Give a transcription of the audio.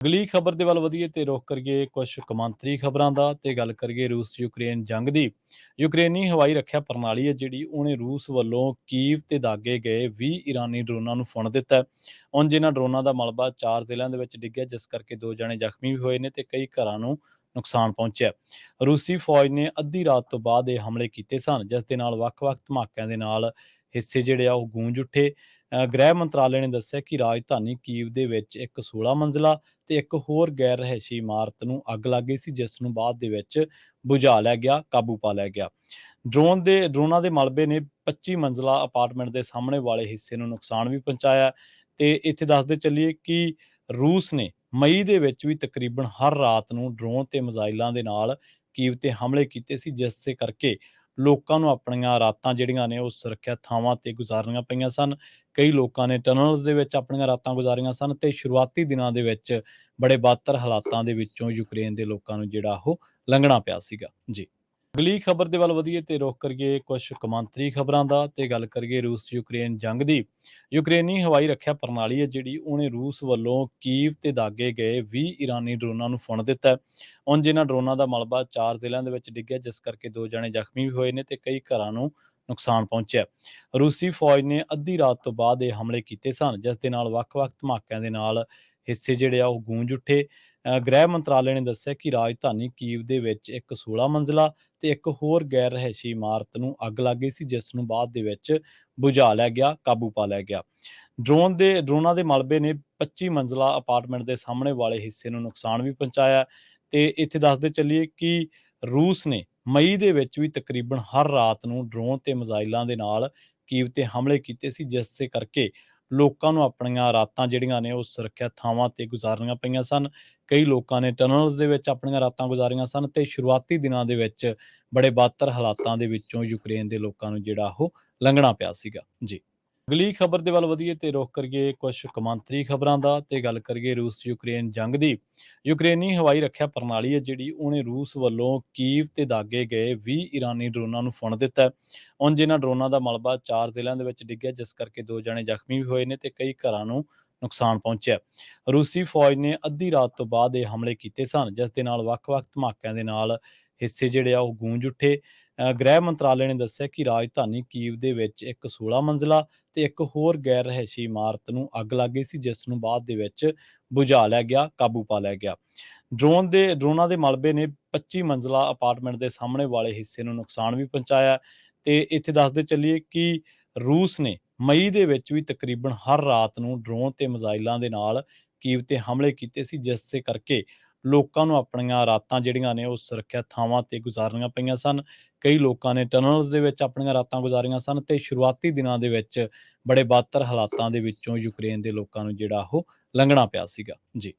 ਅਗਲੀ ਖਬਰ ਦੇ ਵੱਲ ਵਧੀਏ ਤੇ ਰੁਖ ਕਰੀਏ ਕੁਝ ਕੌਮਾਂਤਰੀ ਖਬਰਾਂ ਦਾ ਤੇ ਗੱਲ ਕਰੀਏ ਰੂਸ ਯੂਕਰੇਨ ਜੰਗ ਦੀ। ਯੂਕਰੇਨੀ ਹਵਾਈ ਰੱਖਿਆ ਪ੍ਰਣਾਲੀ ਹੈ ਜਿਹੜੀ ਉਹਨੇ ਰੂਸ ਵੱਲੋਂ ਕੀਵ ਤੇ ਦਾਗੇ ਗਏ 20 ਈਰਾਨੀ ਡਰੋਨਾਂ ਨੂੰ ਫੁਣ ਦਿੱਤਾ ਹੈ। ਉਂਝ ਇਹਨਾਂ ਡਰੋਨਾਂ ਦਾ ਮਲਬਾ 4 ਜ਼ਿਲ੍ਹਿਆਂ ਦੇ ਵਿੱਚ ਡਿੱਗਿਆ, ਜਿਸ ਕਰਕੇ 2 ਜਣੇ ਜ਼ਖਮੀ ਵੀ ਹੋਏ ਨੇ ਤੇ ਕਈ ਘਰਾਂ ਨੂੰ ਨੁਕਸਾਨ ਪਹੁੰਚਿਆ। ਰੂਸੀ ਫੌਜ ਨੇ ਅੱਧੀ ਰਾਤ ਤੋਂ ਬਾਅਦ ਇਹ ਹਮਲੇ ਕੀਤੇ ਸਨ, ਜਿਸ ਦੇ ਨਾਲ ਵੱਖ-ਵੱਖ ਧਮਾਕਿਆਂ ਦੇ ਨਾਲ ਹਿੱਸੇ ਜਿਹੜੇ ਆ ਉਹ ਗੂੰਜ ਉੱਠੇ। ਗ੍ਰਹਿ ਮੰਤਰਾਲੇ ਨੇ ਦੱਸਿਆ ਕਿ ਰਾਜਧਾਨੀ ਕੀਵ ਦੇ ਵਿੱਚ ਇੱਕ 16 ਮੰਜ਼ਿਲਾ ਤੇ ਇੱਕ ਹੋਰ ਗੈਰ ਰਿਹਾਇਸ਼ੀ ਇਮਾਰਤ ਨੂੰ ਅੱਗ ਲੱਗ ਗਈ ਸੀ, ਜਿਸ ਨੂੰ ਬਾਅਦ ਦੇ ਵਿੱਚ ਬੁਝਾ ਲਿਆ ਗਿਆ, ਕਾਬੂ ਪਾ ਲਿਆ ਗਿਆ। ਡਰੋਨਾਂ ਦੇ ਮਲਬੇ ਨੇ 25 ਮੰਜ਼ਿਲਾ ਅਪਾਰਟਮੈਂਟ ਦੇ ਸਾਹਮਣੇ ਵਾਲੇ ਹਿੱਸੇ ਨੂੰ ਨੁਕਸਾਨ ਵੀ ਪਹੁੰਚਾਇਆ। ਤੇ ਇੱਥੇ ਦੱਸਦੇ ਚੱਲੀਏ ਕਿ ਰੂਸ ਨੇ ਮਈ ਦੇ ਵਿੱਚ ਵੀ ਤਕਰੀਬਨ ਹਰ ਰਾਤ ਨੂੰ ਡਰੋਨ ਤੇ ਮਿਜ਼ਾਈਲਾਂ ਦੇ ਨਾਲ ਕੀਵ ਤੇ ਹਮਲੇ ਕੀਤੇ ਸੀ, ਜਿਸ ਦੇ ਕਰਕੇ ਲੋਕਾਂ ਨੂੰ ਆਪਣੀਆਂ ਰਾਤਾਂ ਜਿਹੜੀਆਂ ਨੇ ਉਹ ਸੁਰੱਖਿਅਤ ਥਾਵਾਂ ਤੇ ਗੁਜ਼ਾਰਨੀਆਂ ਪਈਆਂ ਸਨ। ਕਈ ਲੋਕਾਂ ਨੇ ਟਨਲਸ ਦੇ ਵਿੱਚ ਆਪਣੀਆਂ ਰਾਤਾਂ ਗੁਜ਼ਾਰੀਆਂ ਸਨ ਤੇ ਸ਼ੁਰੂਆਤੀ ਦਿਨਾਂ ਦੇ ਵਿੱਚ ਬੜੇ ਬਦਤਰ ਹਾਲਾਤਾਂ ਦੇ ਵਿੱਚੋਂ ਯੂਕਰੇਨ ਦੇ ਲੋਕਾਂ ਨੂੰ ਜਿਹੜਾ ਉਹ ਲੰਘਣਾ ਪਿਆ ਸੀਗਾ ਜੀ। ਅਗਲੀ ਖਬਰ ਦੇ ਵੱਲ ਵਧੀਏ ਤੇ ਰੁਖ ਕਰੀਏ ਕੁਝ ਕੌਮਾਂਤਰੀ ਖਬਰਾਂ ਦਾ ਤੇ ਗੱਲ ਕਰੀਏ ਰੂਸ ਯੂਕਰੇਨ ਜੰਗ ਦੀ। ਯੂਕਰੇਨੀ ਹਵਾਈ ਰੱਖਿਆ ਪ੍ਰਣਾਲੀ ਹੈ ਜਿਹੜੀ ਉਹਨੇ ਰੂਸ ਵੱਲੋਂ ਕੀਵ ਤੇ ਦਾਗੇ ਗਏ 20 ਈਰਾਨੀ ਡਰੋਨਾਂ ਨੂੰ ਫੁਣ ਦਿੱਤਾ ਹੈ। ਉਂਝ ਇਹਨਾਂ ਡਰੋਨਾਂ ਦਾ ਮਲਬਾ 4 ਜ਼ਿਲ੍ਹਿਆਂ ਦੇ ਵਿੱਚ ਡਿੱਗਿਆ, ਜਿਸ ਕਰਕੇ 2 ਜਣੇ ਜ਼ਖਮੀ ਵੀ ਹੋਏ ਨੇ ਤੇ ਕਈ ਘਰਾਂ ਨੂੰ ਨੁਕਸਾਨ ਪਹੁੰਚਿਆ। ਰੂਸੀ ਫੌਜ ਨੇ ਅੱਧੀ ਰਾਤ ਤੋਂ ਬਾਅਦ ਇਹ ਹਮਲੇ ਕੀਤੇ ਸਨ, ਜਿਸ ਦੇ ਨਾਲ ਵੱਖ-ਵੱਖ ਧਮਾਕਿਆਂ ਦੇ ਨਾਲ ਹਿੱਸੇ ਜਿਹੜੇ ਆ ਉਹ ਗੂੰਜ ਉੱਠੇ। ਗ੍ਰਹਿ ਮੰਤਰਾਲੇ ਨੇ ਦੱਸਿਆ ਕਿ ਰਾਜਧਾਨੀ ਕੀਵ ਦੇ ਵਿੱਚ ਇੱਕ 16 ਮੰਜ਼ਿਲਾ ਤੇ ਇੱਕ ਹੋਰ ਗੈਰ ਰਿਹਾਇਸ਼ੀ ਇਮਾਰਤ ਨੂੰ ਅੱਗ ਲੱਗ ਗਈ ਸੀ, ਜਿਸ ਨੂੰ ਬਾਅਦ ਦੇ ਵਿੱਚ ਬੁਝਾ ਲਿਆ ਗਿਆ, ਕਾਬੂ ਪਾ ਲਿਆ ਗਿਆ। ਡਰੋਨਾਂ ਦੇ ਮਲਬੇ ਨੇ 25 ਮੰਜ਼ਿਲਾ ਅਪਾਰਟਮੈਂਟ ਦੇ ਸਾਹਮਣੇ ਵਾਲੇ ਹਿੱਸੇ ਨੂੰ ਨੁਕਸਾਨ ਵੀ ਪਹੁੰਚਾਇਆ। ਤੇ ਇੱਥੇ ਦੱਸਦੇ ਚੱਲੀਏ ਕਿ ਰੂਸ ਨੇ ਮਈ ਦੇ ਵਿੱਚ ਵੀ ਤਕਰੀਬਨ ਹਰ ਰਾਤ ਨੂੰ ਡਰੋਨ ਤੇ ਮਿਜ਼ਾਈਲਾਂ ਦੇ ਨਾਲ ਕੀਵ ਤੇ ਹਮਲੇ ਕੀਤੇ ਸੀ, ਜਿਸ ਦੇ ਕਰਕੇ ਲੋਕਾਂ ਨੂੰ ਆਪਣੀਆਂ ਰਾਤਾਂ ਜਿਹੜੀਆਂ ਨੇ ਉਹ ਸੁਰੱਖਿਅਤ ਥਾਵਾਂ ਤੇ ਗੁਜ਼ਾਰਨੀਆਂ ਪਈਆਂ ਸਨ। ਕਈ ਲੋਕਾਂ ਨੇ ਟਨਲਸ ਦੇ ਵਿੱਚ ਆਪਣੀਆਂ ਰਾਤਾਂ ਗੁਜ਼ਾਰੀਆਂ ਸਨ ਤੇ ਸ਼ੁਰੂਆਤੀ ਦਿਨਾਂ ਦੇ ਵਿੱਚ ਬੜੇ ਬਦਤਰ ਹਾਲਾਤਾਂ ਦੇ ਵਿੱਚੋਂ ਯੂਕਰੇਨ ਦੇ ਲੋਕਾਂ ਨੂੰ ਜਿਹੜਾ ਉਹ ਲੰਘਣਾ ਪਿਆ ਸੀਗਾ ਜੀ। ਅਗਲੀ ਖਬਰ ਦੇ ਵੱਲ ਵਧੀਏ ਤੇ ਰੁਖ ਕਰੀਏ ਕੁਝ ਕੌਮਾਂਤਰੀ ਖਬਰਾਂ ਦਾ ਤੇ ਗੱਲ ਕਰੀਏ ਰੂਸ ਯੂਕਰੇਨ ਜੰਗ ਦੀ। ਯੂਕਰੇਨੀ ਹਵਾਈ ਰੱਖਿਆ ਪ੍ਰਣਾਲੀ ਹੈ ਜਿਹੜੀ ਉਹਨੇ ਰੂਸ ਵੱਲੋਂ ਕੀਵ ਤੇ ਦਾਗੇ ਗਏ 20 ਈਰਾਨੀ ਡਰੋਨਾਂ ਨੂੰ ਫੁਣ ਦਿੱਤਾ ਹੈ। ਉਂਝ ਇਹਨਾਂ ਡਰੋਨਾਂ ਦਾ ਮਲਬਾ 4 ਜ਼ਿਲ੍ਹਿਆਂ ਦੇ ਵਿੱਚ ਡਿੱਗਿਆ, ਜਿਸ ਕਰਕੇ 2 ਜਣੇ ਜ਼ਖਮੀ ਵੀ ਹੋਏ ਨੇ ਤੇ ਕਈ ਘਰਾਂ ਨੂੰ ਨੁਕਸਾਨ ਪਹੁੰਚਿਆ। ਰੂਸੀ ਫੌਜ ਨੇ ਅੱਧੀ ਰਾਤ ਤੋਂ ਬਾਅਦ ਇਹ ਹਮਲੇ ਕੀਤੇ ਸਨ, ਜਿਸ ਦੇ ਨਾਲ ਵੱਖ-ਵੱਖ ਧਮਾਕਿਆਂ ਦੇ ਨਾਲ ਹਿੱਸੇ ਜਿਹੜੇ ਆ ਉਹ ਗੂੰਜ ਉੱਠੇ। ਗ੍ਰਹਿ ਮੰਤਰਾਲੇ ਨੇ ਦੱਸਿਆ ਕਿ ਰਾਜਧਾਨੀ ਕੀਵ ਦੇ ਵਿੱਚ ਇੱਕ 16 ਮੰਜ਼ਿਲਾ ਤੇ ਇੱਕ ਹੋਰ ਗੈਰ ਰਿਹਾਇਸ਼ੀ ਇਮਾਰਤ ਨੂੰ ਅੱਗ ਲੱਗ ਗਈ ਸੀ, ਜਿਸ ਨੂੰ ਬਾਅਦ ਦੇ ਵਿੱਚ ਬੁਝਾ ਲਿਆ ਗਿਆ, ਕਾਬੂ ਪਾ ਲਿਆ ਗਿਆ। ਡਰੋਨਾਂ ਦੇ ਮਲਬੇ ਨੇ 25 ਮੰਜ਼ਿਲਾ ਅਪਾਰਟਮੈਂਟ ਦੇ ਸਾਹਮਣੇ ਵਾਲੇ ਹਿੱਸੇ ਨੂੰ ਨੁਕਸਾਨ ਵੀ ਪਹੁੰਚਾਇਆ। ਤੇ ਇੱਥੇ ਦੱਸਦੇ ਚੱਲੀਏ ਕਿ ਰੂਸ ਨੇ ਮਈ ਦੇ ਵਿੱਚ ਵੀ ਤਕਰੀਬਨ ਹਰ ਰਾਤ ਨੂੰ ਡਰੋਨ ਤੇ ਮਿਜ਼ਾਈਲਾਂ ਦੇ ਨਾਲ ਕੀਵ ਤੇ ਹਮਲੇ ਕੀਤੇ ਸੀ, ਜਿਸ ਦੇ ਕਰਕੇ ਲੋਕਾਂ ਨੂੰ ਆਪਣੀਆਂ ਰਾਤਾਂ ਜਿਹੜੀਆਂ ਨੇ ਉਹ ਸੁਰੱਖਿਅਤ ਥਾਵਾਂ ਤੇ ਗੁਜ਼ਾਰਨੀਆਂ ਪਈਆਂ ਸਨ। ਕਈ ਲੋਕਾਂ ਨੇ ਟਨਲਸ ਦੇ ਵਿੱਚ ਆਪਣੀਆਂ ਰਾਤਾਂ ਗੁਜ਼ਾਰੀਆਂ ਸਨ ਤੇ ਸ਼ੁਰੂਆਤੀ ਦਿਨਾਂ ਦੇ ਵਿੱਚ ਬੜੇ ਬਦਤਰ ਹਾਲਾਤਾਂ ਦੇ ਵਿੱਚੋਂ ਯੂਕਰੇਨ ਦੇ ਲੋਕਾਂ ਨੂੰ ਜਿਹੜਾ ਉਹ ਲੰਘਣਾ ਪਿਆ ਸੀਗਾ ਜੀ।